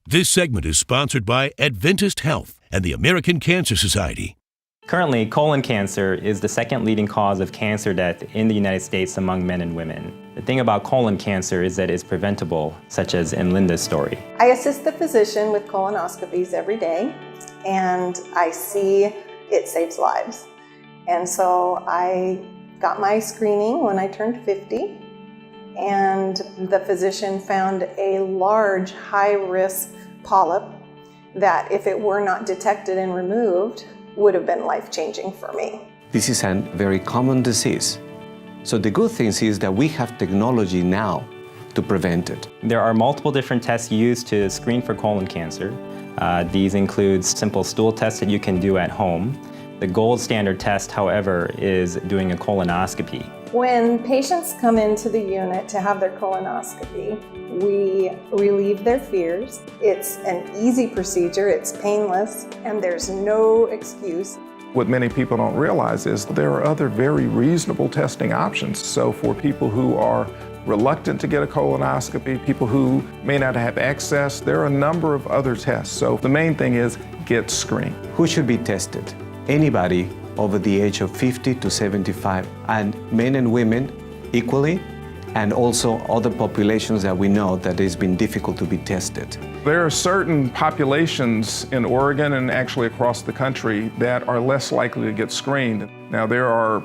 This segment is sponsored by Adventist Health and the American Cancer Society. Currently, colon cancer is the second leading cause of cancer death in the United States among men and women. The thing about colon cancer is that it's preventable, such as in Linda's story. I assist the physician with colonoscopies every day, and I see it saves lives. And so I got my screening when I turned 50, and the physician found a large, high-risk polyp that, if it were not detected and removed, would have been life-changing for me. This is a very common disease. So the good thing is that we have technology now to prevent it. There are multiple different tests used to screen for colon cancer. These include simple stool tests that you can do at home. The gold standard test, however, is doing a colonoscopy. When patients come into the unit to have their colonoscopy, we relieve their fears. It's an easy procedure, it's painless, and there's no excuse. What many people don't realize is there are other very reasonable testing options. So for people who are reluctant to get a colonoscopy, people who may not have access, there are a number of other tests. So the main thing is get screened. Who should be tested? Anybody over the age of 50 to 75, and men and women equally, and also other populations that we know that it's been difficult to be tested. There are certain populations in Oregon and actually across the country that are less likely to get screened. Now, there are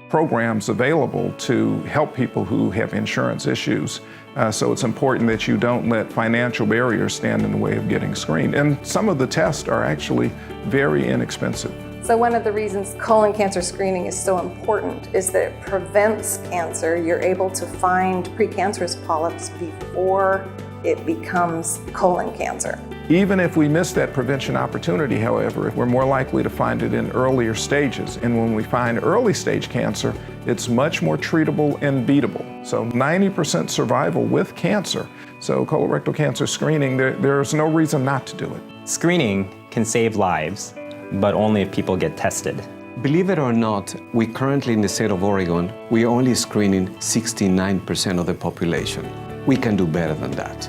programs available to help people who have insurance issues. So it's important that you don't let financial barriers stand in the way of getting screened. And some of the tests are actually very inexpensive. So one of the reasons colon cancer screening is so important is that it prevents cancer. You're able to find precancerous polyps before it becomes colon cancer. Even if we miss that prevention opportunity, however, we're more likely to find it in earlier stages. And when we find early stage cancer, it's much more treatable and beatable. So 90% survival with cancer. So colorectal cancer screening, there's no reason not to do it. Screening can save lives, but only if people get tested. Believe it or not, we currently in the state of Oregon, we're only screening 69% of the population. We can do better than that.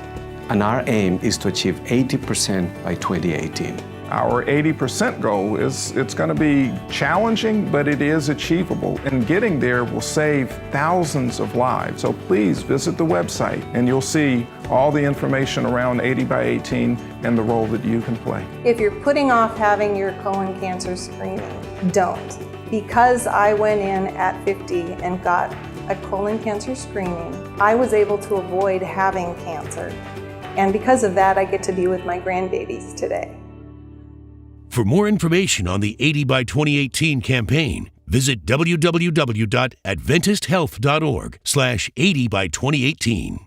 And our aim is to achieve 80% by 2018. Our 80% goal it's going to be challenging, but it is achievable. And getting there will save thousands of lives. So please visit the website and you'll see all the information around 80 by 18 and the role that you can play. If you're putting off having your colon cancer screening, don't. Because I went in at 50 and got a colon cancer screening, I was able to avoid having cancer. And because of that, I get to be with my grandbabies today. For more information on the 80 by 2018 campaign, visit www.adventisthealth.org/80 by 2018.